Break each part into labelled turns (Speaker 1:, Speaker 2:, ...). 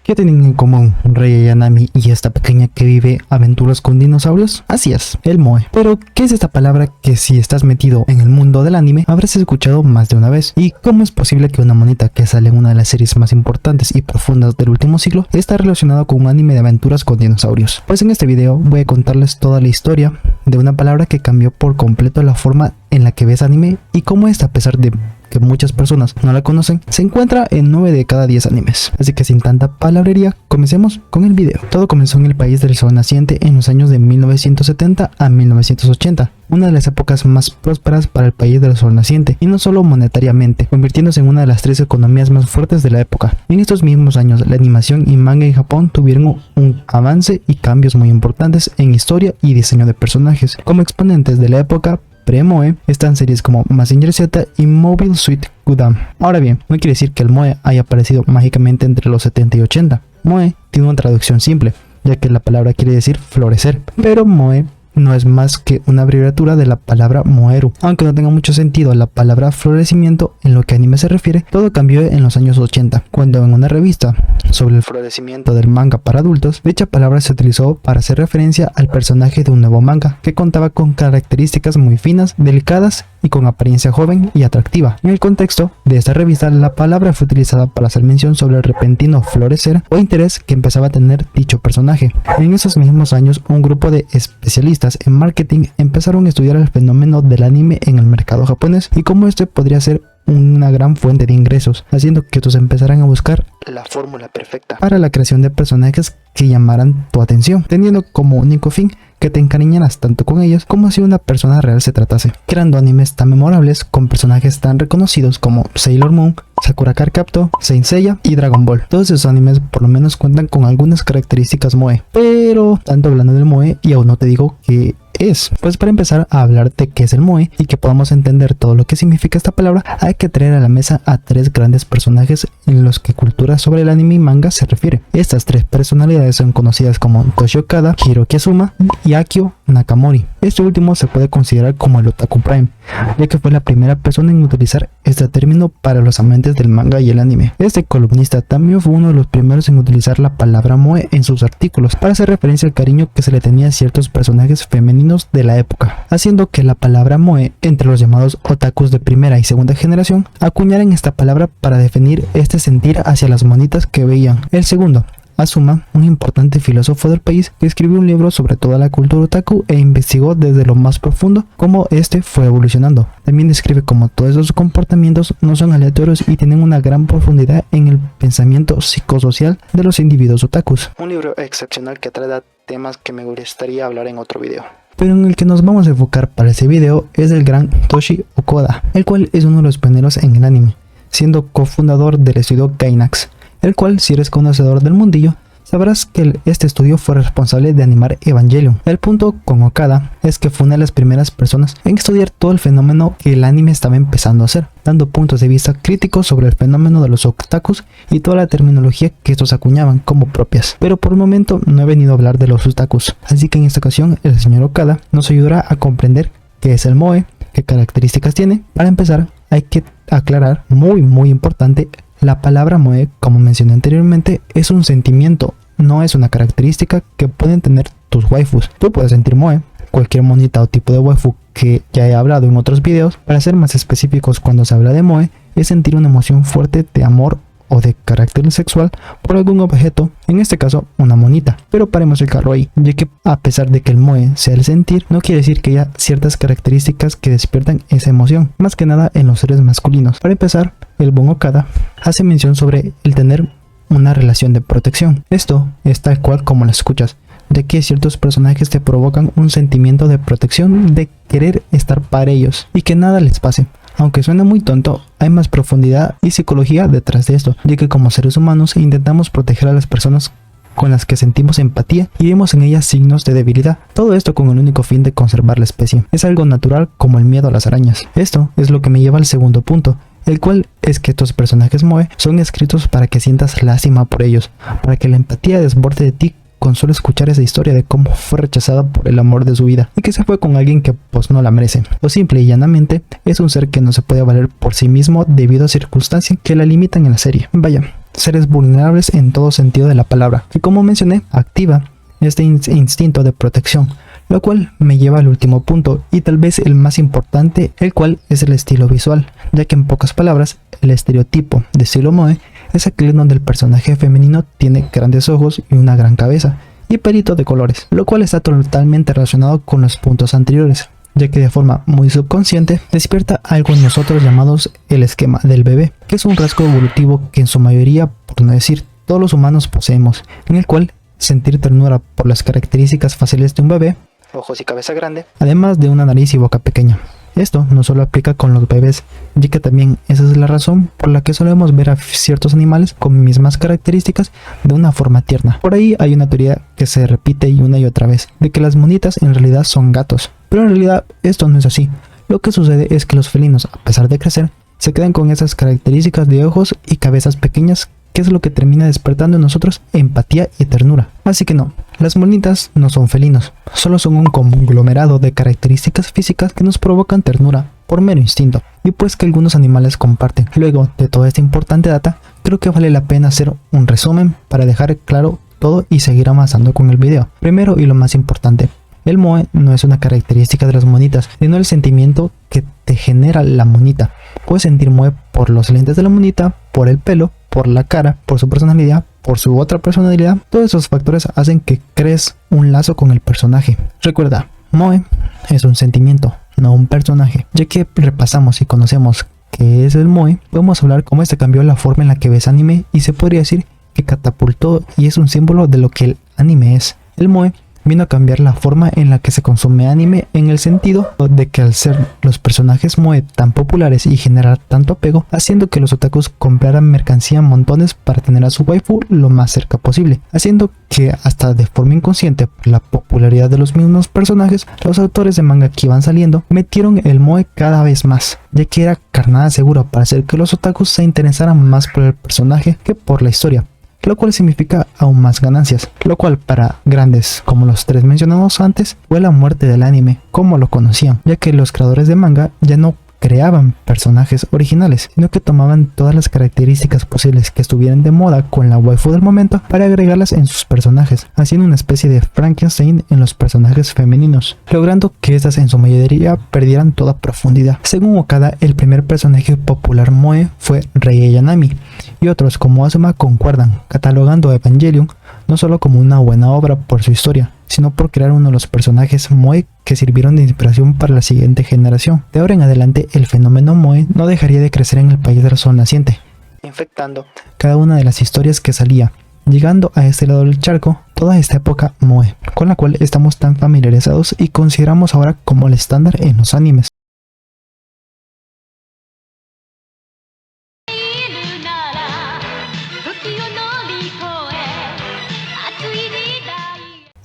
Speaker 1: ¿Qué tienen en común Rei Ayanami y esta pequeña que vive aventuras con dinosaurios? Así es, el moe. Pero, ¿qué es esta palabra que si estás metido en el mundo del anime habrás escuchado más de una vez? ¿Y cómo es posible que una monita que sale en una de las series más importantes y profundas del último siglo está relacionada con un anime de aventuras con dinosaurios? Pues en este video voy a contarles toda la historia de una palabra que cambió por completo la forma en la que ves anime y cómo esta, a pesar de que muchas personas no la conocen, se encuentra en 9 de cada 10 animes. Así que sin tanta palabrería, comencemos con el video. Todo comenzó en el país del sol naciente en los años de 1970 a 1980, una de las épocas más prósperas para el país del sol naciente, y no solo monetariamente, convirtiéndose en una de las 3 economías más fuertes de la época. En estos mismos años, la animación y manga en Japón tuvieron un avance y cambios muy importantes en historia y diseño de personajes. Como exponentes de la época pre-moe están series como Mazinger Z y Mobile Suit Gundam. Ahora bien, no quiere decir que el moe haya aparecido mágicamente entre los 70 y 80. Moe tiene una traducción simple, ya que la palabra quiere decir florecer, pero moe no es más que una abreviatura de la palabra moeru. Aunque no tenga mucho sentido la palabra florecimiento en lo que anime se refiere, todo cambió en los años 80, cuando en una revista sobre el florecimiento del manga para adultos, dicha palabra se utilizó para hacer referencia al personaje de un nuevo manga, que contaba con características muy finas, delicadas y con apariencia joven y atractiva. En el contexto de esta revista, la palabra fue utilizada para hacer mención sobre el repentino florecer o interés que empezaba a tener dicho personaje. En esos mismos años, un grupo de especialistas en marketing empezaron a estudiar el fenómeno del anime en el mercado japonés y cómo este podría ser una gran fuente de ingresos, haciendo que estos empezaran a buscar la fórmula perfecta para la creación de personajes que llamaran tu atención, teniendo como único fin que te encariñaras tanto con ellos como si una persona real se tratase, creando animes tan memorables con personajes tan reconocidos como Sailor Moon, Sakura Card Captor, Saint Seiya y Dragon Ball. Todos esos animes por lo menos cuentan con algunas características moe, pero tanto hablando del moe y aún no te digo qué es. Pues para empezar a hablar de qué es el moe y que podamos entender todo lo que significa esta palabra, hay que traer a la mesa a 3 grandes personajes en los que cultura sobre el anime y manga se refiere. Estas 3 personalidades son conocidas como Toshi Okada, Hiroki Azuma y Akio Nakamori. Este último se puede considerar como el Otaku Prime, ya que fue la primera persona en utilizar este término para los amantes del manga y el anime. Este columnista también fue uno de los primeros en utilizar la palabra moe en sus artículos para hacer referencia al cariño que se le tenía a ciertos personajes femeninos de la época, haciendo que la palabra moe entre los llamados otakus de primera y segunda generación acuñaran esta palabra para definir este sentir hacia las monitas que veían. El segundo, Azuma, un importante filósofo del país que escribió un libro sobre toda la cultura otaku e investigó desde lo más profundo cómo este fue evolucionando. También describe cómo todos esos comportamientos no son aleatorios y tienen una gran profundidad en el pensamiento psicosocial de los individuos otakus. Un libro excepcional que trata temas que me gustaría hablar en otro video, pero en el que nos vamos a enfocar para ese video es el gran Toshi Okada, el cual es uno de los pioneros en el anime, siendo cofundador del estudio Gainax, el cual, si eres conocedor del mundillo, sabrás que este estudio fue responsable de animar Evangelion. El punto con Okada es que fue una de las primeras personas en estudiar todo el fenómeno que el anime estaba empezando a hacer, dando puntos de vista críticos sobre el fenómeno de los otakus y toda la terminología que estos acuñaban como propias. Pero por el momento no he venido a hablar de los otakus, así que en esta ocasión el señor Okada nos ayudará a comprender qué es el moe, qué características tiene. Para empezar, hay que aclarar, muy importante, la palabra moe, como mencioné anteriormente, es un sentimiento, no es una característica que pueden tener tus waifus. Tú puedes sentir moe, cualquier monita o tipo de waifu que ya he hablado en otros videos. Para ser más específicos, cuando se habla de moe, es sentir una emoción fuerte de amor o de carácter sexual por algún objeto, en este caso una monita. Pero paremos el carro ahí, ya que a pesar de que el moe sea el sentir, no quiere decir que haya ciertas características que despiertan esa emoción, más que nada en los seres masculinos. Para empezar, el buen Okada hace mención sobre el tener una relación de protección. Esto es tal cual como lo escuchas, de que ciertos personajes te provocan un sentimiento de protección, de querer estar para ellos y que nada les pase. Aunque suena muy tonto, hay más profundidad y psicología detrás de esto, ya que como seres humanos intentamos proteger a las personas con las que sentimos empatía y vemos en ellas signos de debilidad. Todo esto con el único fin de conservar la especie. Es algo natural como el miedo a las arañas. Esto es lo que me lleva al segundo punto, el cual es que estos personajes moe son escritos para que sientas lástima por ellos, para que la empatía desborde de ti con solo escuchar esa historia de cómo fue rechazada por el amor de su vida y que se fue con alguien que pues no la merece. O simple y llanamente es un ser que no se puede valer por sí mismo debido a circunstancias que la limitan en la serie. Vaya, seres vulnerables en todo sentido de la palabra, que como mencioné, activa este instinto de protección, lo cual me lleva al último punto y tal vez el más importante, el cual es el estilo visual, ya que en pocas palabras, el estereotipo de estilo moe es aquel donde el personaje femenino tiene grandes ojos y una gran cabeza, y pelito de colores, lo cual está totalmente relacionado con los puntos anteriores, ya que de forma muy subconsciente despierta algo en nosotros llamados el esquema del bebé, que es un rasgo evolutivo que en su mayoría, por no decir todos los humanos poseemos, en el cual sentir ternura por las características faciales de un bebé, ojos y cabeza grande, además de una nariz y boca pequeña. Esto no solo aplica con los bebés, ya que también esa es la razón por la que solemos ver a ciertos animales con mismas características de una forma tierna. Por ahí hay una teoría que se repite y otra vez, de que las monitas en realidad son gatos, pero en realidad esto no es así. Lo que sucede es que los felinos, a pesar de crecer, se quedan con esas características de ojos y cabezas pequeñas, que es lo que termina despertando en nosotros empatía y ternura. Así que no, las monitas no son felinos, solo son un conglomerado de características físicas que nos provocan ternura por mero instinto, y pues que algunos animales comparten. Luego de toda esta importante data, creo que vale la pena hacer un resumen para dejar claro todo y seguir avanzando con el video. Primero y lo más importante, el moe no es una característica de las monitas, sino el sentimiento que te genera la monita. Puedes sentir moe por los lentes de la monita, por el pelo, por la cara, por su personalidad, por su otra personalidad. Todos esos factores hacen que crees un lazo con el personaje. Recuerda, moe es un sentimiento, no un personaje. Ya que repasamos y conocemos qué es el moe, podemos hablar cómo este cambió la forma en la que ves anime y se podría decir que catapultó y es un símbolo de lo que el anime es. El moe vino a cambiar la forma en la que se consume anime, en el sentido de que al ser los personajes moe tan populares y generar tanto apego, haciendo que los otakus compraran mercancía en montones para tener a su waifu lo más cerca posible, haciendo que hasta de forma inconsciente por la popularidad de los mismos personajes, los autores de manga que iban saliendo metieron el moe cada vez más, ya que era carnada segura para hacer que los otakus se interesaran más por el personaje que por la historia, lo cual significa aún más ganancias, lo cual para grandes como los tres mencionados antes fue la muerte del anime como lo conocían, ya que los creadores de manga ya no creaban personajes originales, sino que tomaban todas las características posibles que estuvieran de moda con la waifu del momento para agregarlas en sus personajes, haciendo una especie de Frankenstein en los personajes femeninos, logrando que estas en su mayoría perdieran toda profundidad. Según Okada, el primer personaje popular moe fue Rei Ayanami, y otros como Asuma concuerdan, catalogando a Evangelion no solo como una buena obra por su historia, sino por crear uno de los personajes moe que sirvieron de inspiración para la siguiente generación. De ahora en adelante, el fenómeno moe no dejaría de crecer en el país del sol naciente, infectando cada una de las historias que salía, llegando a este lado del charco toda esta época moe, con la cual estamos tan familiarizados y consideramos ahora como el estándar en los animes.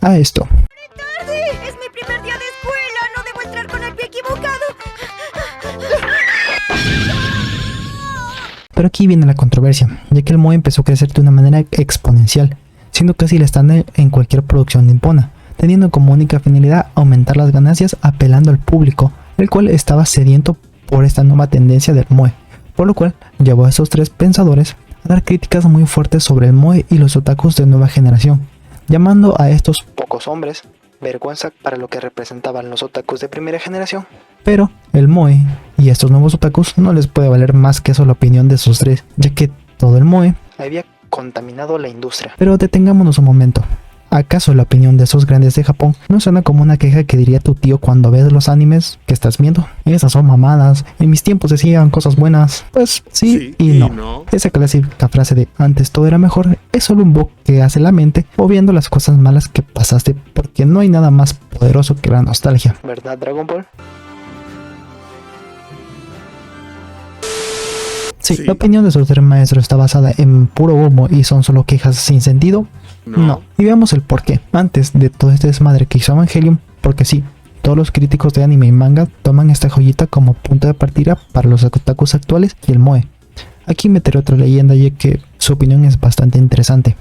Speaker 1: A esto.
Speaker 2: ¡Es mi primer día de escuela! ¡No debo entrar con el pie equivocado!
Speaker 1: Pero aquí viene la controversia, ya que el moe empezó a crecer de una manera exponencial, siendo casi el estándar en cualquier producción nippona, teniendo como única finalidad aumentar las ganancias apelando al público, el cual estaba sediento por esta nueva tendencia del moe, por lo cual llevó a esos tres pensadores a dar críticas muy fuertes sobre el moe y los otakus de nueva generación, llamando a estos pocos hombres vergüenza para lo que representaban los otakus de primera generación. Pero el moe y estos nuevos otakus no les puede valer más que eso la opinión de esos tres, ya que todo el moe había contaminado la industria. Pero detengámonos un momento. ¿Acaso la opinión de esos grandes de Japón no suena como una queja que diría tu tío cuando ves los animes que estás viendo? Esas son mamadas, en mis tiempos decían cosas buenas. Pues sí y no. Esa clásica frase de antes todo era mejor es solo un bug que hace la mente o viendo las cosas malas que pasaste, porque no hay nada más poderoso que la nostalgia. ¿Verdad, Dragon Ball? Sí, la opinión de esos tres maestros está basada en puro humo y son solo quejas sin sentido. No. Y veamos el porqué. Antes de todo este desmadre que hizo Evangelion, porque sí, todos los críticos de anime y manga toman esta joyita como punto de partida para los otakus actuales y el moe. Aquí meteré otra leyenda ya que su opinión es bastante interesante.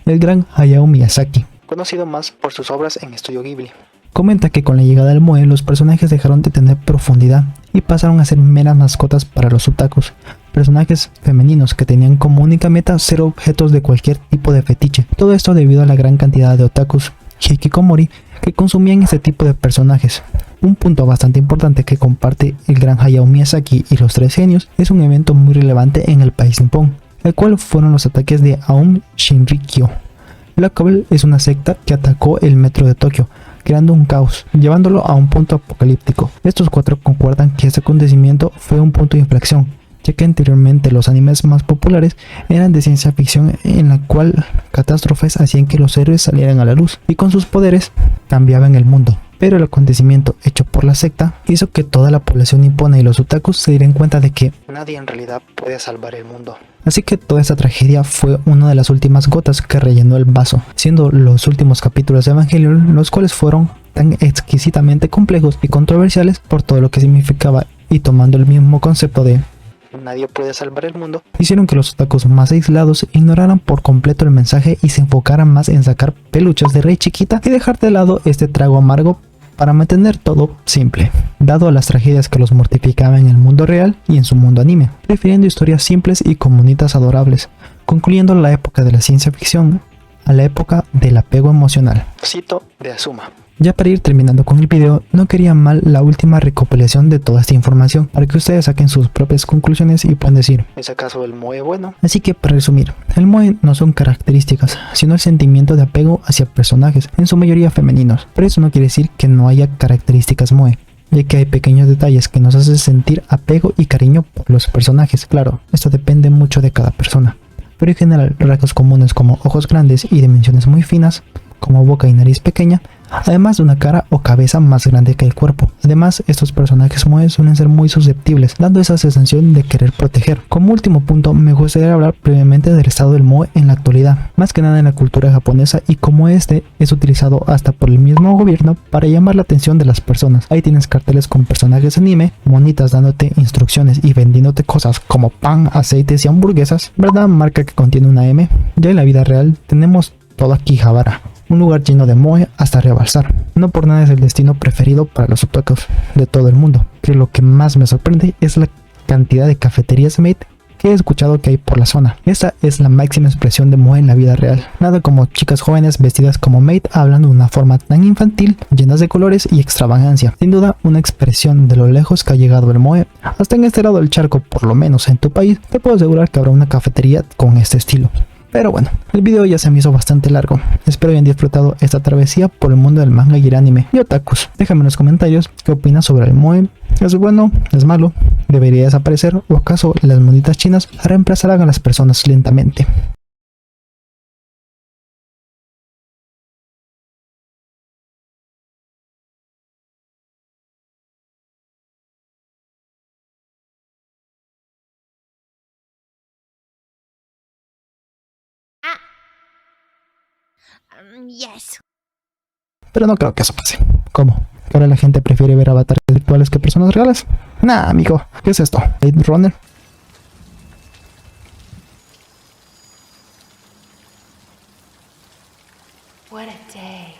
Speaker 1: El gran Hayao Miyazaki, conocido más por sus obras en Estudio Ghibli. Comenta que con la llegada del moe los personajes dejaron de tener profundidad y pasaron a ser meras mascotas para los otakus, personajes femeninos que tenían como única meta ser objetos de cualquier tipo de fetiche. Todo esto debido a la gran cantidad de otakus hikikomori que consumían este tipo de personajes. Un punto bastante importante que comparte el gran Hayao Miyazaki y los tres genios es un evento muy relevante en el país nipón, el cual fueron los ataques de Aum Shinrikyo. La cual es una secta que atacó el metro de Tokio, creando un caos, llevándolo a un punto apocalíptico. Estos cuatro concuerdan que este acontecimiento fue un punto de inflexión, ya que anteriormente los animes más populares eran de ciencia ficción en la cual catástrofes hacían que los héroes salieran a la luz y con sus poderes cambiaban el mundo. Pero el acontecimiento hecho por la secta hizo que toda la población nipona y los otakus se dieran cuenta de que nadie en realidad puede salvar el mundo. Así que toda esta tragedia fue una de las últimas gotas que rellenó el vaso, siendo los últimos capítulos de Evangelion los cuales fueron tan exquisitamente complejos y controversiales por todo lo que significaba, y tomando el mismo concepto de nadie puede salvar el mundo, hicieron que los otakus más aislados ignoraran por completo el mensaje y se enfocaran más en sacar peluches de Rey Chiquita y dejar de lado este trago amargo para mantener todo simple, dado a las tragedias que los mortificaban en el mundo real y en su mundo anime, prefiriendo historias simples y con monitas adorables, concluyendo la época de la ciencia ficción a la época del apego emocional. Cito de Azuma. Ya para ir terminando con el video, no quería mal la última recopilación de toda esta información para que ustedes saquen sus propias conclusiones y puedan decir, ¿es acaso el moe bueno? Así que para resumir, el moe no son características, sino el sentimiento de apego hacia personajes, en su mayoría femeninos, pero eso no quiere decir que no haya características moe, ya que hay pequeños detalles que nos hacen sentir apego y cariño por los personajes. Claro, esto depende mucho de cada persona, pero en general rasgos comunes como ojos grandes y dimensiones muy finas, como boca y nariz pequeña, además de una cara o cabeza más grande que el cuerpo. Además, estos personajes moe suelen ser muy susceptibles, dando esa sensación de querer proteger. Como último punto, me gustaría hablar brevemente del estado del moe en la actualidad, más que nada en la cultura japonesa, y cómo este es utilizado hasta por el mismo gobierno para llamar la atención de las personas. Ahí tienes carteles con personajes anime, monitas dándote instrucciones y vendiéndote cosas como pan, aceites y hamburguesas, ¿verdad? Marca que contiene una M. Ya en la vida real tenemos todo Akihabara, un lugar lleno de moe hasta rebalsar. No por nada es el destino preferido para los otakus de todo el mundo, pero lo que más me sorprende es la cantidad de cafeterías maid que he escuchado que hay por la zona. Esta es la máxima expresión de moe en la vida real. Nada como chicas jóvenes vestidas como maid hablando de una forma tan infantil, llenas de colores y extravagancia. Sin duda, una expresión de lo lejos que ha llegado el moe. Hasta en este lado del charco, por lo menos en tu país, te puedo asegurar que habrá una cafetería con este estilo. Pero bueno, el video ya se me hizo bastante largo. Espero hayan disfrutado esta travesía por el mundo del manga y el anime y otakus. Déjame en los comentarios qué opinas sobre el moe. ¿Es bueno? ¿Es malo? ¿Debería desaparecer? ¿O acaso las monitas chinas reemplazarán a las personas lentamente?
Speaker 2: Yes.
Speaker 1: Pero no creo que eso pase. ¿Cómo? ¿Que ahora la gente prefiere ver avatares virtuales que personas reales? Nah, amigo, ¿qué es esto? ¿Blade Runner?
Speaker 3: What a day.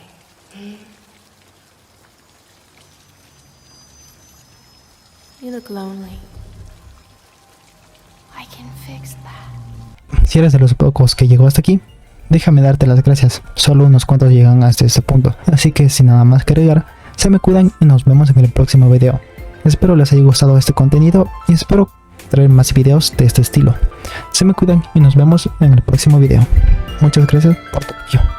Speaker 3: You look lonely. I can fix that.
Speaker 1: Si eres de los pocos que llegó hasta aquí, déjame darte las gracias. Solo unos cuantos llegan hasta este punto. Así que sin nada más que agregar, se me cuidan y nos vemos en el próximo video. Espero les haya gustado este contenido y espero traer más videos de este estilo. Se me cuidan y nos vemos en el próximo video. Muchas gracias por tu apoyo.